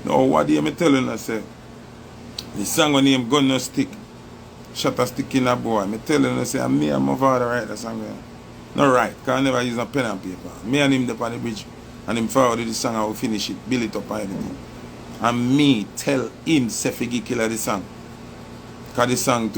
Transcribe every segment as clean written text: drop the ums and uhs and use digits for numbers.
Now what do you tell you say? The song when name Gun No Stick. Shot a stick in a boy. Me tell you say me and my father write the song there. Not right, because I never use a pen and paper. Me and him up on the bridge and him forwarded the song, I will finish it, build it up and everything. And me tell him say fi give killer the song. Because the song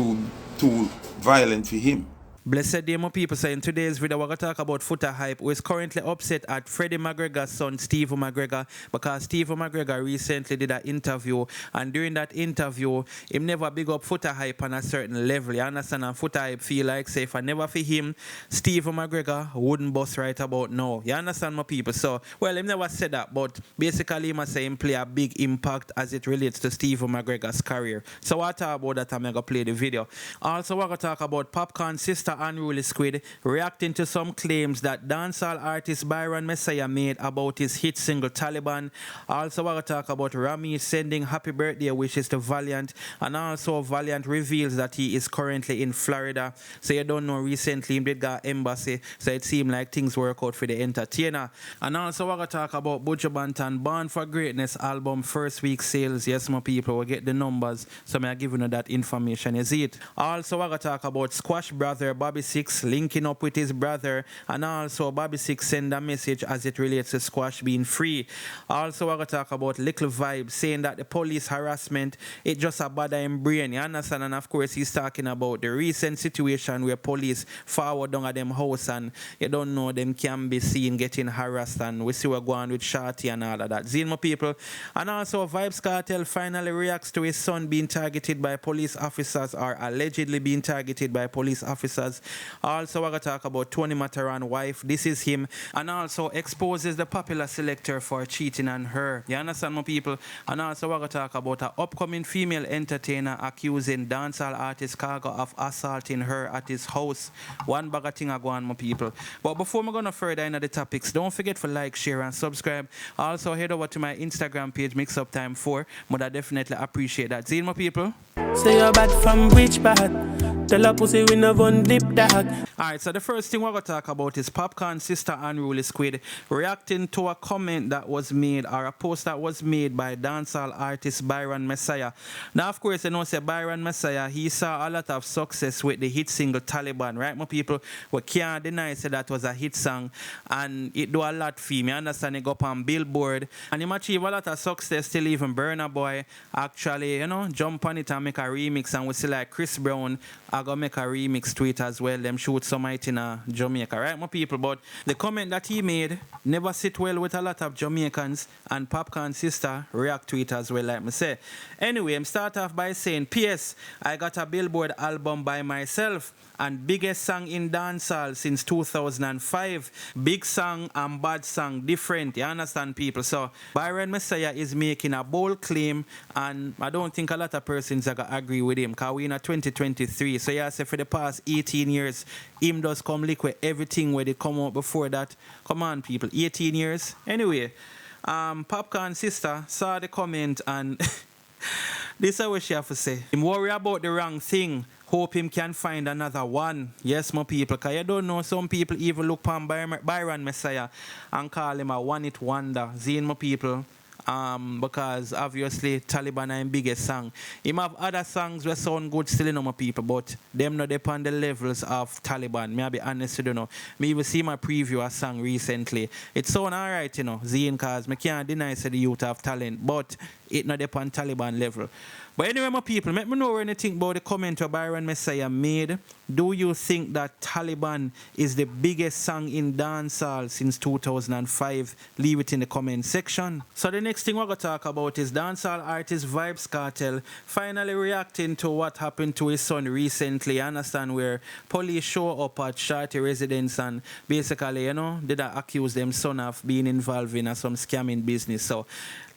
too violent for him. Blessed day, my people. So in today's video, we're going to talk about Futa Hype, who is currently upset at Freddie McGregor's son, Steve McGregor, because Steve McGregor recently did an interview, and during that interview, him never big up Futa Hype on a certain level. You understand? And Futa Hype feel like, say, if I never for him, Steve McGregor wouldn't bust right about now. You understand, my people? So, well, him never said that, but basically, he must say him play a big impact as it relates to Steve McGregor's career. So, what talk about that, I'm going to play the video. Also, we're going to talk about Popcaan's sister, Unruly Squid, reacting to some claims that dancehall artist Byron Messiah made about his hit single Taliban. Also, we're going to talk about Rami sending happy birthday wishes to Valiant, and also Valiant reveals that he is currently in Florida. So you don't know, recently he did got embassy, so it seemed like things work out for the entertainer. And also we're going to talk about Buju Banton Born for Greatness album first week sales. Yes, my people, we get the numbers, so I'm giving you that information. You see it? Also we're going to talk about Squash brother Bobby Six linking up with his brother, and also Bobby Six send a message as it relates to Squash being free. Also we're going to talk about Little Vybz saying that the police harassment, it just a bother him brain. You understand? And of course he's talking about the recent situation where police forward down at them house, and you don't know, them can be seen getting harassed, and we see we're going with Shorty and all of that. See my people? And also Vybz Kartel finally reacts to his son being targeted by police officers, or allegedly being targeted by police officers. Also we're going to talk about Tony Matterhorn's wife, this is him, and also exposes the popular selector for cheating on her. You understand my people? And also we're going to talk about an upcoming female entertainer accusing dancehall artist Carbo of assaulting her at his house. One bag of thing I go on, my people. But before we go further into the topics, don't forget to like, share and subscribe. Also head over to my Instagram page, Mix Up Time 4. But I definitely appreciate that. See you, my people? Say you're bad from which part? Tell a pussy we never dip dog. Alright, so the first thing we're going to talk about is Popcaan's sister Unruly Squid reacting to a comment that was made, or a post that was made by dancehall artist Byron Messiah. Now, of course, you know, say Byron Messiah, he saw a lot of success with the hit single Taliban, right, my people? We can't deny say that was a hit song, and it do a lot for him. You understand? He go up on Billboard, and he achieve a lot of success till even Burna Boy actually, you know, jump on it and make a remix, and we see like Chris Brown I go make a remix to it as well. Them shoot some night in Jamaica, right, my people? But the comment that he made never sit well with a lot of Jamaicans, and Popcaan's sister react to it as well, like me say. Anyway, I'm start off by saying, P.S. I got a Billboard album by myself, and biggest song in dancehall since 2005. Big song and bad song different. You understand, people? So Byron Messiah is making a bold claim, and I don't think a lot of persons are going to agree with him, because we're in 2023. So yeah, say for the past 18 years, him does come liquid everything where they come out before that. Come on, people, 18 years. Anyway, Popcaan's sister saw the comment, and this is what she have to say. Him worry about the wrong thing. Hope him can find another one. Yes, my people, because you don't know, some people even look upon Byron Messiah and call him a one-hit wonder. Seeing my people? Because obviously Taliban are his biggest song. Him have other songs that sound good still, you know, my people, but them not depend the levels of Taliban. Me I be honest, you know. Me even see my preview a song recently. It sound alright, you know, Zine, cause me can't deny say the youth have talent, but it not depend Taliban level. But anyway, my people, let me know anything about the comment that Byron Messiah made. Do you think that Taliban is the biggest song in dancehall since 2005? Leave it in the comment section. So the next thing we're going to talk about is dancehall artist Vybz Kartel finally reacting to what happened to his son recently. I understand where police show up at Shorty residence and basically, you know, did accuse them son of being involved in some scamming business. So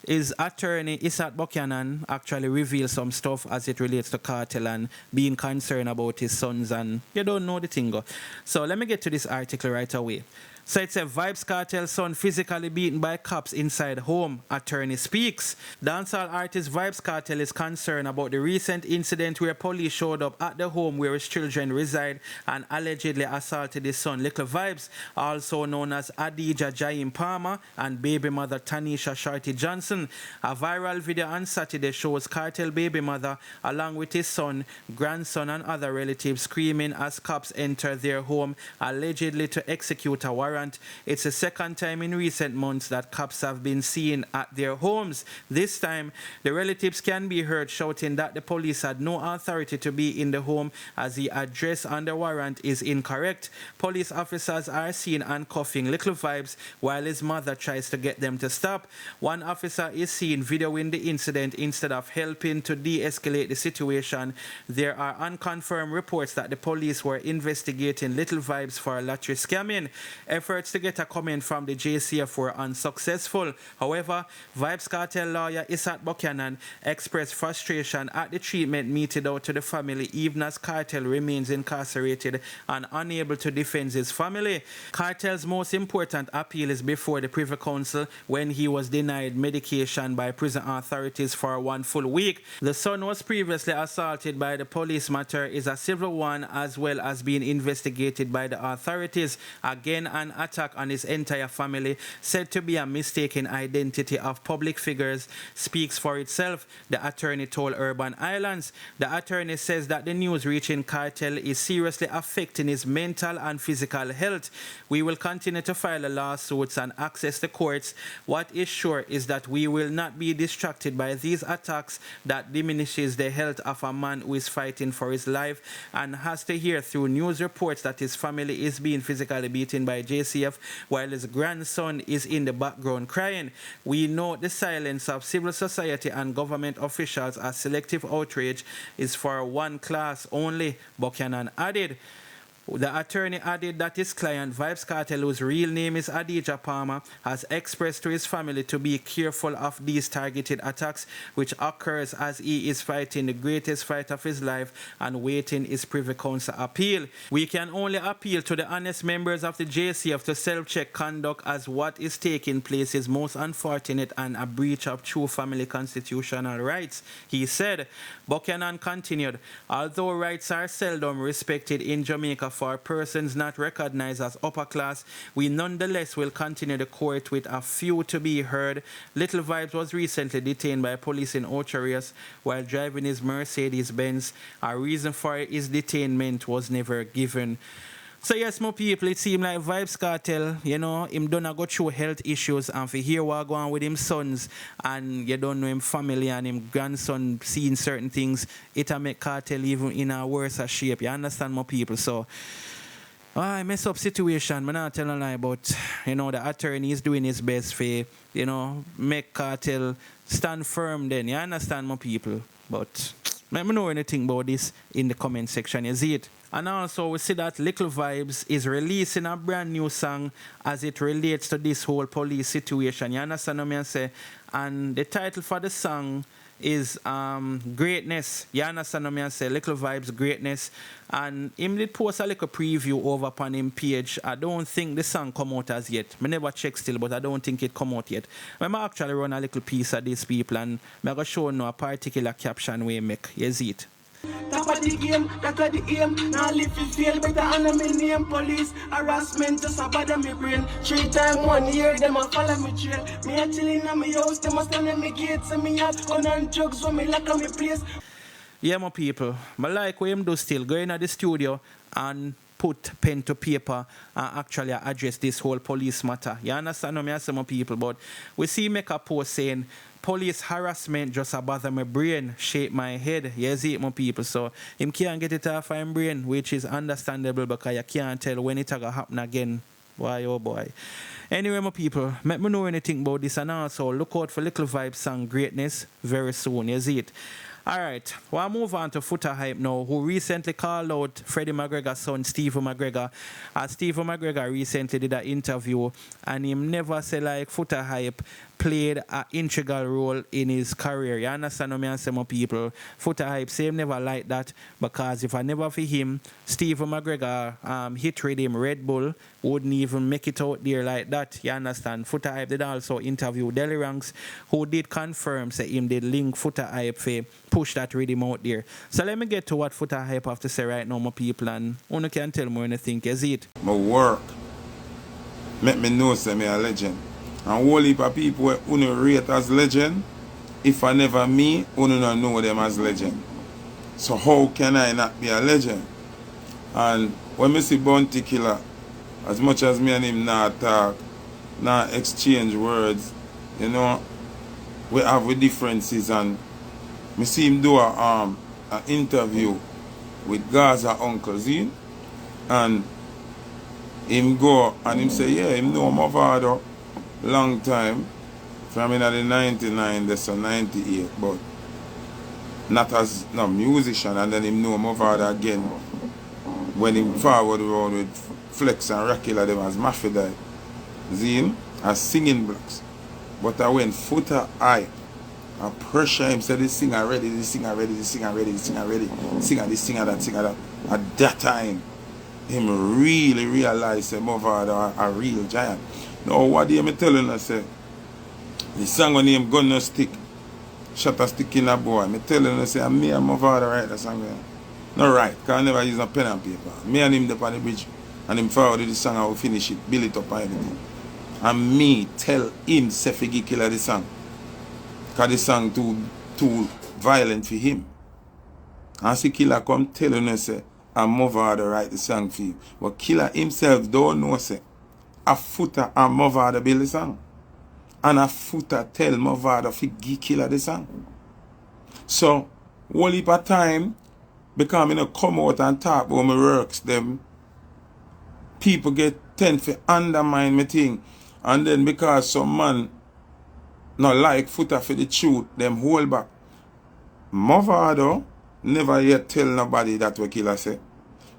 his attorney, Isat Buchanan, actually revealed some stuff as it relates to Kartel and being concerned about his sons, and you don't know the thing. So let me get to this article right away. So it's a Vybz Kartel son physically beaten by cops inside home. Attorney speaks. Dancehall artist Vybz Kartel is concerned about the recent incident where police showed up at the home where his children reside and allegedly assaulted his son, Little Vybz, also known as Adija Jaim Palmer, and baby mother Tanisha Shorty Johnson. A viral video on Saturday shows Kartel baby mother along with his son, grandson and other relatives screaming as cops enter their home, allegedly to execute a warrant. It's the second time in recent months that cops have been seen at their homes. This time, the relatives can be heard shouting that the police had no authority to be in the home as the address on the warrant is incorrect. Police officers are seen handcuffing Little Vybz while his mother tries to get them to stop. One officer is seen videoing the incident instead of helping to de-escalate the situation. There are unconfirmed reports that the police were investigating Little Vybz for lottery scamming. Efforts to get a comment from the JCF were unsuccessful. However, Vybz Kartel lawyer Isat Buchanan expressed frustration at the treatment meted out to the family even as Kartel remains incarcerated and unable to defend his family. Kartel's most important appeal is before the Privy Council when he was denied medication by prison authorities for 1 full week. The son was previously assaulted by the police. Matter is a civil one as well as being investigated by the authorities. Again, an attack on his entire family, said to be a mistaken identity of public figures, speaks for itself, the attorney told Urban Islands. The attorney says that the news reaching Kartel is seriously affecting his mental and physical health. We will continue to file lawsuits and access the courts. What is sure is that we will not be distracted by these attacks that diminishes the health of a man who is fighting for his life and has to hear through news reports that his family is being physically beaten by JCF while his grandson is in the background crying. We know the silence of civil society and government officials as selective outrage is for one class only, Buchanan added. The attorney added that his client, Vybz Kartel, whose real name is Adija Palmer, has expressed to his family to be careful of these targeted attacks, which occurs as he is fighting the greatest fight of his life and waiting his Privy Council appeal. We can only appeal to the honest members of the JCF to self-check conduct as what is taking place is most unfortunate and a breach of true family constitutional rights, he said. Buchanan continued, although rights are seldom respected in Jamaica for persons not recognized as upper class, we nonetheless will continue the court with a few to be heard. Little Vybz was recently detained by police in Ocho Rios while driving his Mercedes-Benz. A reason for his detainment was never given. So yes, my people, it seems like Vybz Kartel, you know, him done go through health issues and for hear what go on with him sons and you don't know him family and him grandson seeing certain things, it'll make Kartel even in a worse shape. You understand, my people? So I mess up situation. I'm not telling a lie, but you know, the attorney is doing his best for, you know, make Kartel stand firm then. You understand, my people? But let me know anything about this in the comment section. You see it? And also we see that Little Vybz is releasing a brand new song as it relates to this whole police situation. You understand what I say? And the title for the song is Greatness. You understand what I say? Little Vybz Greatness. And him did post a little preview over upon him page. I don't think the song come out as yet. I never check still, but I don't think it come out yet. I'm actually run a little piece of these people and I'm going to show you a particular caption we make. You see it? Top of the game, that of the aim. Now live you feel better under me name. Police harassment just a bother me brain. 3 times 1 year, them a follow me trail. Me a chillin' in my house, them a stand in me gates. And me have gun and drugs when me lock on me place. Yeah, my people. I like what him do still. Go in at the studio and put pen to paper and actually address this whole police matter. You understand what I say, my people? But we see make a post saying, police harassment just a bother my brain, shake my head. You see it, my people. So him can't get it off his brain, which is understandable because you can't tell when it's going to happen again. Boy, oh boy. Anyway, my people, let me know anything about this and also look out for Little Vybz song Greatness very soon. You see it? Alright, we'll move on to Futa Hype now, who recently called out Freddie McGregor's son, Stephen McGregor. Stephen McGregor recently did an interview and him never say like Futa Hype played an integral role in his career. You understand what I say, my people? Futa Hype say him never like that because if I never for him, Stephen McGregor hit with him, Red Bull wouldn't even make it out there like that. You understand? Futa Hype did also interview Deli Ranks, who did confirm say him did link Futa Hype for push that rhythm out there. So let me get to what Futa Hype have to say right now, my people, and you can tell me when you think. Is it? My work make me know say me a legend. And whole heap of people who rate as legend, if I never me, who don't know them as legend. So how can I not be a legend? And when I see Bounty Killer, as much as me and him not talk, not exchange words, you know, we have differences, and I see him do an interview with Gaza Uncle Zine, and him go and him say, yeah, him know my father long time, from in the 99, that's a 98, but not as no musician, and then him know my father again when him forward around with Flex and Rakila, them as Mafia Zine, as singing blocks. But I went Futa Hype, I pressure him, said this singer ready, this singer ready, this singer ready, this singer ready, singer this, singer that, singer that. At that time, him really realized that my father a real giant. Now what do me telling us, say, the song on him gonna stick, shot a stick in a boy. Me telling us, say, me and my father write the song there. Not right, because I never use a pen and paper. Me and him up on the bridge, and him forwarded the song, I will finish it, build it up and everything. And me tell him, say, Figgy Killer the song. Because the song too violent for him. And see Killer come telling us, say, and my father write the song for him. But Killer himself don't know, say, a Futa and my father build the song. And a Futa tell my father Figgy Killer the song. So, whole heap of time, because I don't come out and talk about my works, them people get tend to undermine my thing. And then because some man not like Futa for the truth, them hold back. My father never yet tell nobody that what Killer say.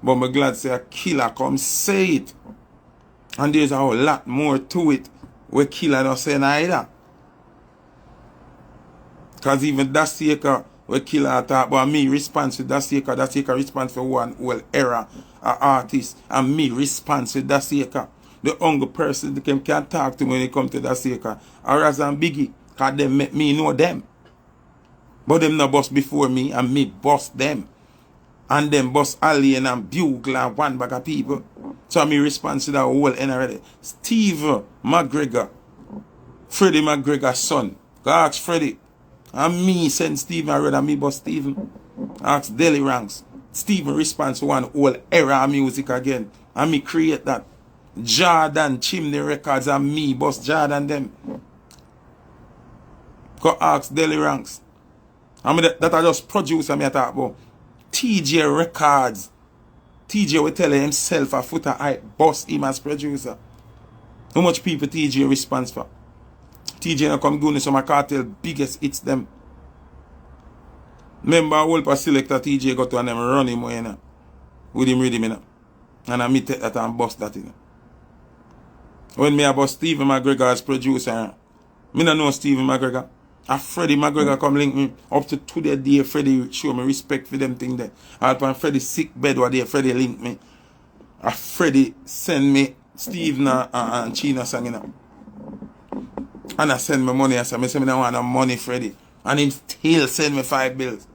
But I'm glad say a Killer come say it. And there's a whole lot more to it where Killer don't say neither. Because even that Dancehall where Killer talk about me response to Dancehall response for one whole era an artist, and me response to Dancehall. The only person that can talk to me when it comes to Dancehall are Raz and Biggie, because them make me know them. But them not boss before me, and me boss them. And them boss Alien and Bugle and one bag of people. So me respond to that whole end already. Steve McGregor, Freddie McGregor's son. Go ask Freddie. And me send Stephen already, and me boss Stephen. Ask Deli Ranks. Stephen responds to one whole era of music again. And me create that. Jordan Chimney Records and me boss Jordan them. Go ask Deli Ranks. I mean that I just produce and me talk about. TJ Records. TJ will tell himself a Futa Hype boss him as producer. How much people TJ responds for? TJ now come go some Kartel biggest hits them. Remember a whole selector TJ got to and them run him way, you know, with him rhythm, you know. And I meet that and bust that, you know. When me about Stephen McGregor as producer, me don't know Stephen McGregor. And Freddie McGregor come link me up to today. Freddie show me respect for them thing there. And Freddie sick bed where there, Freddie link me. And Freddie send me Steve and China song, you know. And I send me money. I say, I don't want no money, Freddie. And he still send me 5 bills.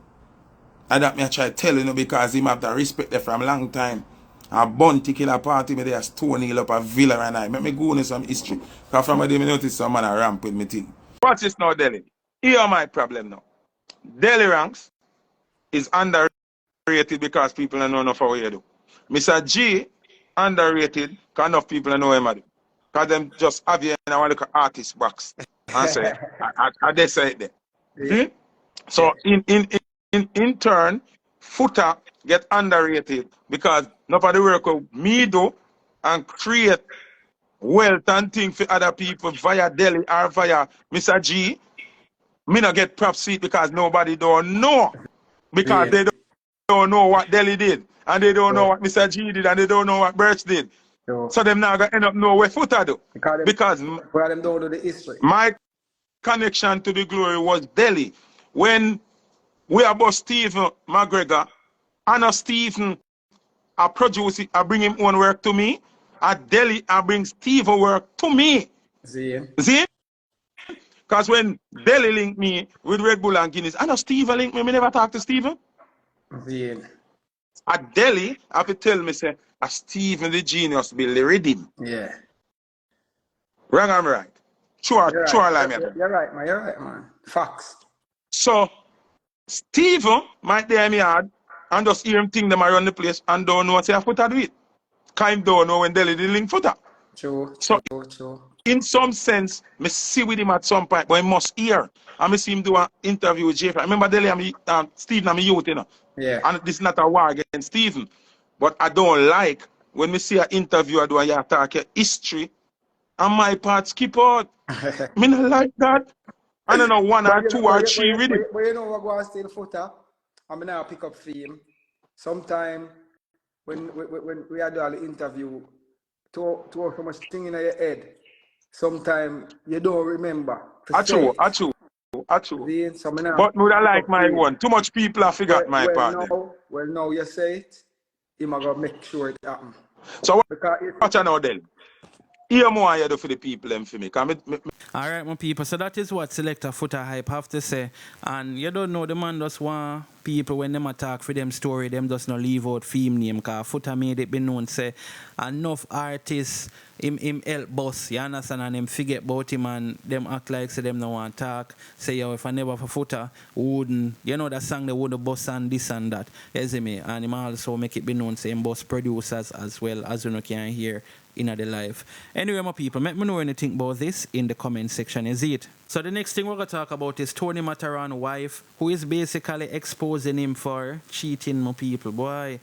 And that me I try telling you because him have to respect them from a long time. A Bounty Killer party me there Stone Hill up a Villa and I. Make me go into some history. Because from a day me notice some man a ramp with me thing. Watch this now, Deli. Here my problem now. Deli Ranks is underrated because people don't know enough how he do. Mr. G underrated because enough people don't know him. Because them just have you in a look at artist box. And say, I they say it there. Yeah. So in turn, Futa get underrated because nobody work with me do and create wealth and things for other people via Deli or via Mr. G. Me not get props seat because nobody don't know. Because they don't know what Deli did. And they don't know what Mr. G did and they don't know what Birch did. So them now gonna end up know where Futa do. Because them don't know the history. connection to the glory was Delhi. When we about Stephen McGregor, I know Stephen, I produce it, I bring him own work to me. At Delhi, I bring Stephen work to me. See? See? Because when Delhi linked me with Red Bull and Guinness, I know Stephen linked me, I never talk to Stephen. See? At Delhi, I have to tell me, say, Stephen the genius build the rhythm. Yeah. Wrong, I'm right. Sure, You're sure, right. like You're right, man. You're right, man. Facts. So, Stephen might be in my yard and just hear him think them around the place and don't know what say Foota do it. Kind don't know when Delhi did link Foota. True. In some sense, me see with him at some point, but he must hear. And me see him do an interview with Jeffrey. Remember Delhi and Stephen and me youth, you know. Yeah. And this is not a war against Stephen. But I don't like when me see an interview I do and you talk your history and my part skip out. Me not like that. I don't know one or two or three really. But you know what go on still Foota? I'm now pick up fame. Sometime when we had all the interview, to so much thing in your head. Sometime you don't remember. I true. See, so but would I like my one? Too much people have forgot my part. Well, now you say it, I'm going to make sure it happens. So watch out now then. Here more you do for the people and for me. Alright, my people, so that is what Selector Futa Hype have to say. And you don't know, the man just want people when them attack for them story, them just not leave out theme name, because Futa made it be known, say, enough artists, him help boss, you understand, and them forget about him and them act like say them no want talk, say, yo, if I never for Futa, wouldn't, you know that song, they wouldn't boss and this and that, you see me, and him also make it be known, say, him boss producers as well, as you know can hear in the life. Anyway, my people, let me know anything about this in the comment section, is it? So the next thing we're going to talk about is Tony Matterhorn's wife, who is basically exposing him for cheating, my people. Boy,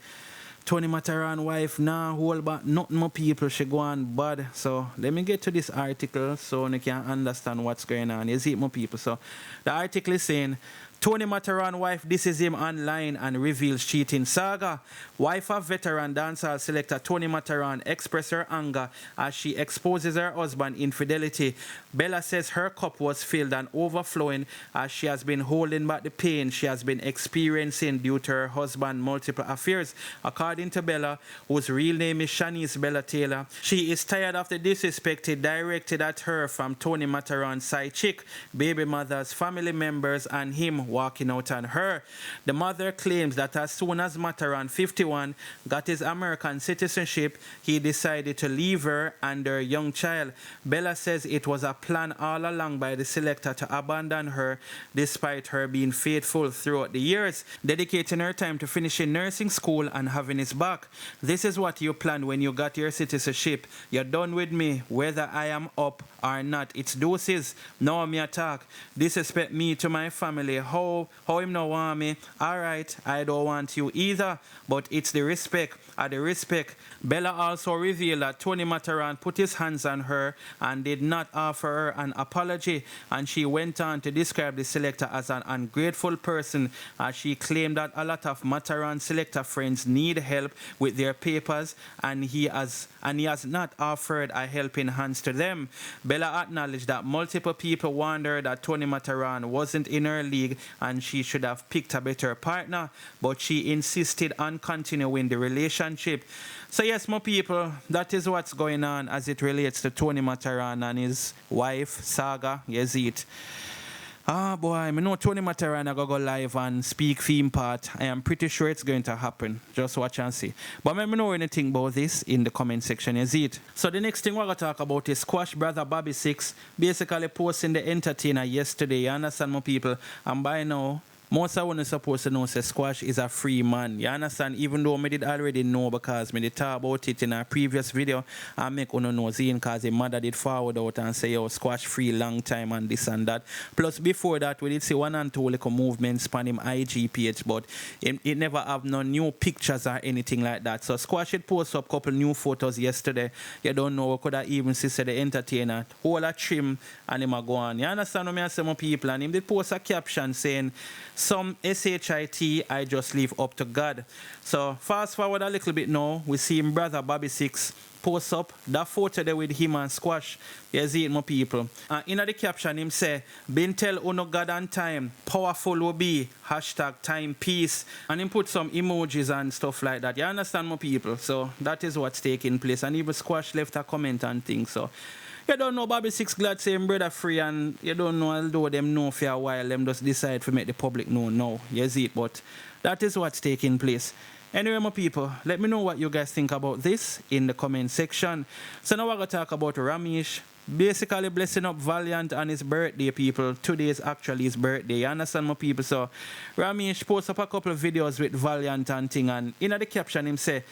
Tony Matterhorn's wife now hold back nothing, my people. She go on bad. So let me get to this article so you can understand what's going on. Is it, my people? So the article is saying, Tony Matterhorn's wife disses him online and reveals cheating saga. Wife of veteran dancehall selector Tony Matterhorn expressed her anger as she exposes her husband's infidelity. Bella says her cup was filled and overflowing as she has been holding back the pain she has been experiencing due to her husband's multiple affairs. According to Bella, whose real name is Shanice Bella Taylor, she is tired of the disrespect directed at her from Tony Matterhorn's side chick, baby mothers, family members, and him walking out on her. The mother claims that as soon as Matterhorn, 51, got his American citizenship, he decided to leave her and their young child. Bella says it was a plan all along by the selector to abandon her despite her being faithful throughout the years, dedicating her time to finishing nursing school and having his back. This is what you planned when you got your citizenship. You're done with me, whether I am up or not. It's doses. Now me attack. Disrespect me to my family. How him no want me? Alright, I don't want you either. But it's the respect. The respect. Bella also revealed that Tony Matterhorn put his hands on her and did not offer her an apology. And she went on to describe the selector as an ungrateful person, as she claimed that a lot of Matterhorn selector friends need help with their papers, and he has not offered a helping hand to them. Bella acknowledged that multiple people wondered that Tony Matterhorn wasn't in her league and she should have picked a better partner, but she insisted on continuing the relationship. So yes, my people, that is what's going on as it relates to Tony Matterhorn and his wife, Saga, Yazid. Boy, I know Tony Matterhorn are going to go live and speak theme part. I am pretty sure it's going to happen. Just watch and see. But let me know anything about this in the comment section, is it? So the next thing we're going to talk about is Squash brother Bobby Six basically posting the entertainer yesterday. You understand, my people? And by now, most of us supposed to know say Squash is a free man. You understand? Even though I did already know because I did talk about it in a previous video and make uno know Zine because the mother did forward out and say, yo, Squash free long time and this and that. Plus before that, we did see one and two like movements on him IG page, but it never have no new pictures or anything like that. So Squash had posted up a couple new photos yesterday. You don't know, we could have even see the entertainer whole a trim and him a go on. You understand what I say, my people? And him did post a caption saying, some shit I just leave up to God. So fast forward a little bit now, we see him brother Bobby Six post up that photo there with him and Squash. You see it, my people. And in the caption, him say, been tell uno God and time, powerful will be, hashtag time peace. And him put some emojis and stuff like that. You understand, my people? So that is what's taking place. And even Squash left a comment and things. So you don't know Bobby Six glad saying brother free, and you don't know, although them know for a while, them just decide to make the public know now. You see it, but that is what's taking place. Anyway, my people, let me know what you guys think about this in the comment section. So now we're going to talk about Ramesh basically blessing up Valiant on his birthday, people. Today is actually his birthday. You understand, my people? So Ramesh posts up a couple of videos with Valiant and thing, and in the caption him say,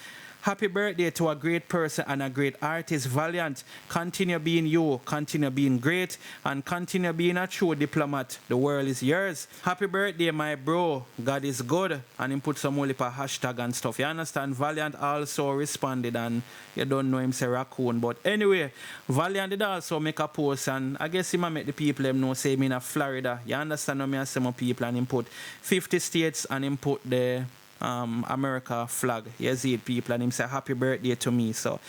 happy birthday to a great person and a great artist, Valiant. Continue being you, continue being great, and continue being a true diplomat. The world is yours. Happy birthday, my bro. God is good. And him put some whole heap of hashtag and stuff. You understand? Valiant also responded, and you don't know him say raccoon. But anyway, Valiant did also make a post, and I guess he might make the people them know, say him in Florida. You understand what me and some people, and him put 50 states, and him put the America flag. You see it, people, and him say happy birthday to me. So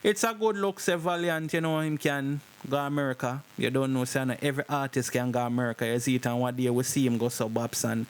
it's a good look, say Valiant, you know, him can go America. You don't know, say every artist can go America. You see it, and one day we see him go suburbs, and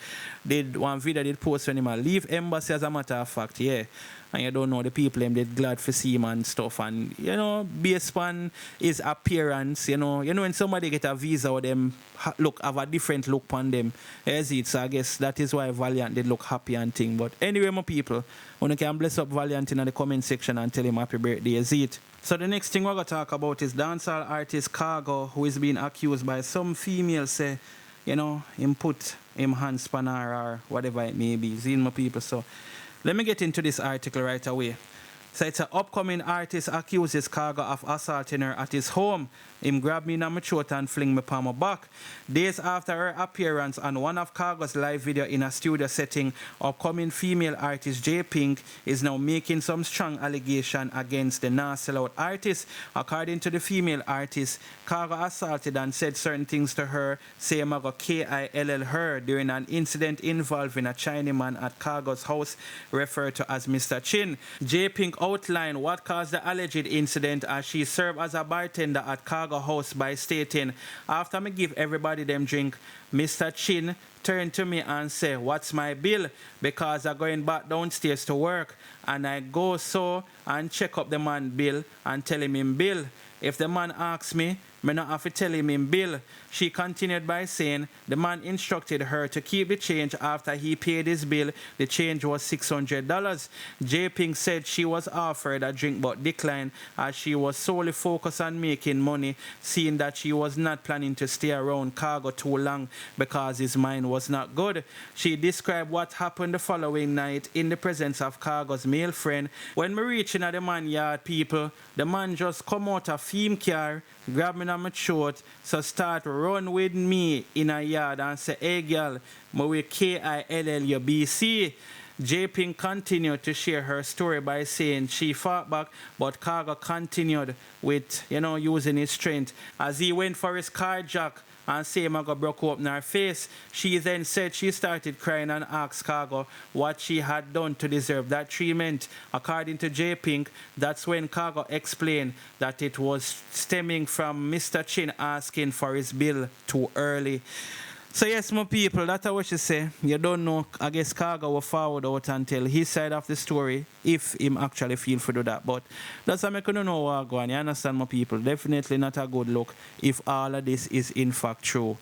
did one video did post when him leave embassy, as a matter of fact, yeah. And you don't know, the people them did glad for see him and stuff, and you know, based on his appearance, you know when somebody get a visa or them look have a different look on them, as it. So I guess that is why Valiant did look happy and thing. But anyway, my people, when you can bless up Valiant in the comment section and tell him happy birthday, is it. So the next thing we're gonna talk about is dancehall artist Carbo, who is being accused by some females, say, you know, him put him hand spanner or whatever it may be. See, my people. So let me get into this article right away. So it's an upcoming artist accuses Cargo of assaulting her at his home. Him grab me in my throat and fling me palm my back. Days after her appearance on one of Cargo's live video in a studio setting, upcoming female artist J Pink is now making some strong allegation against the now sellout artist. According to the female artist, Cargo assaulted and said certain things to her, saying I got KILL her during an incident involving a Chinaman at Cargo's house, referred to as Mr. Chin. J Pink outlined what caused the alleged incident as she served as a bartender at Cargo house by stating, after me give everybody them drink, Mr. Chin turned to me and said, what's my bill? Because I'm going back downstairs to work. And I go so and check up the man bill and tell him bill. If the man asks me, I not have to tell him bill. She continued by saying the man instructed her to keep the change after he paid his bill. The change was $600. J Pink said she was offered a drink but declined as she was solely focused on making money, seeing that she was not planning to stay around Cargo too long because his mind was not good. She described what happened the following night in the presence of Cargo's male friend. When me reaching at the man yard, people, the man just come out a theme car, grab me on my throat, so start run with me in a yard and say, hey girl, me with KILL your BC. J Pink continued to share her story by saying she fought back, but Cargo continued with, using his strength. As he went for his car jack and say Mago broke open her face, she then said she started crying and asked Cargo what she had done to deserve that treatment. According to J Pink, that's when Cargo explained that it was stemming from Mr. Chin asking for his bill too early. So yes, my people, that's what she say. You don't know, I guess Cargo will forward out and tell his side of the story if him actually feel to do that. But that's how I couldn't know what go on. You understand, my people? Definitely not a good look if all of this is in fact true.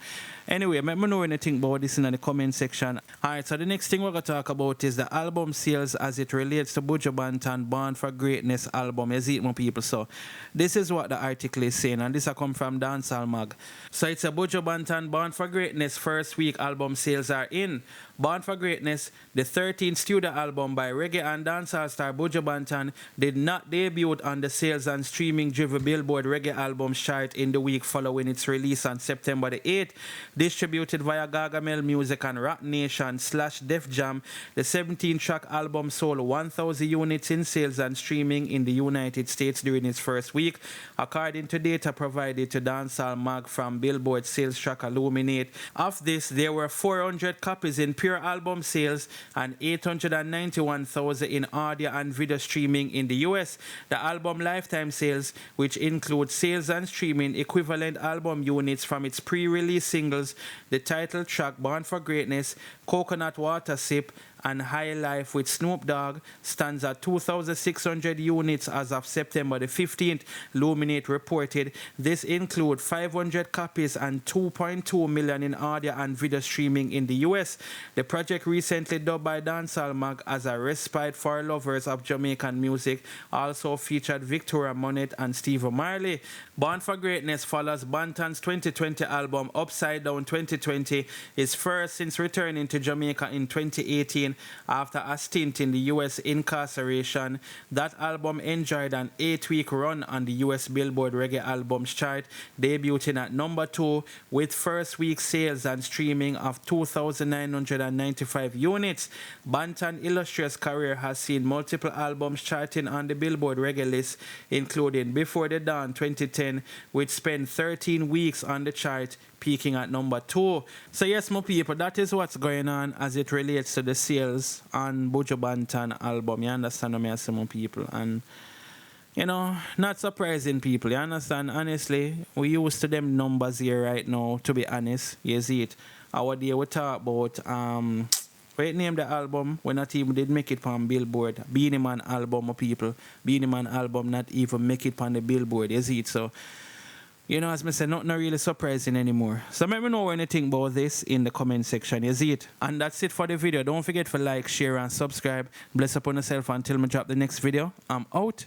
Anyway, let me know anything about this in the comment section. Alright, so the next thing we're going to talk about is the album sales as it relates to Buju Banton Born for Greatness album. You see it, my people? So this is what the article is saying, and this has come from Dancehall Mag. So it's a Buju Banton Born for Greatness first week album sales are in. Born for Greatness, the 13th studio album by reggae and dancehall star Buju Banton, did not debut on the sales and streaming driven Billboard reggae albums chart in the week following its release on September the 8th. Distributed via Gargamel Music and Rock Nation / Def Jam, the 17-track album sold 1,000 units in sales and streaming in the United States during its first week, according to data provided to Dancehall Mag from Billboard sales tracker Illuminate. Of this, there were 400 copies in pure album sales and 891,000 in audio and video streaming in the US. The album lifetime sales, which include sales and streaming equivalent album units from its pre-release singles, the title track Born for Greatness, Coconut Water Sip, and High Life with Snoop Dogg, stands at 2,600 units as of September the 15th, Illuminate reported. This includes 500 copies and 2.2 million in audio and video streaming in the US. The project, recently dubbed by Dancehall Mag as a respite for lovers of Jamaican music, also featured Victoria Monet and Steve Marley. Born for Greatness follows Banton's 2020 album Upside Down 2020, his first since returning to Jamaica in 2018 after a stint in the US incarceration. That album enjoyed an 8-week run on the US Billboard Reggae Albums chart, debuting at number 2 with first week sales and streaming of 2,995 units. Banton's illustrious career has seen multiple albums charting on the Billboard Reggae list, including Before the Dawn 2010, which spent 13 weeks on the chart, peaking at number 2. So yes, my people, that is what's going on as it relates to the sales on Buju Banton album. You understand what I say, my people? And you know, not surprising, people. You understand? Honestly, we used to them numbers here right now, to be honest. You see it. Our day we talk about what name the album when a team did make it on Billboard. Beanie Man album, my people. Beanie Man album not even make it on the Billboard. You see it? So you know, as I said, not really surprising anymore. So let me know what you think about this in the comment section. You see it? And that's it for the video. Don't forget to like, share, and subscribe. Bless upon yourself until I drop the next video. I'm out.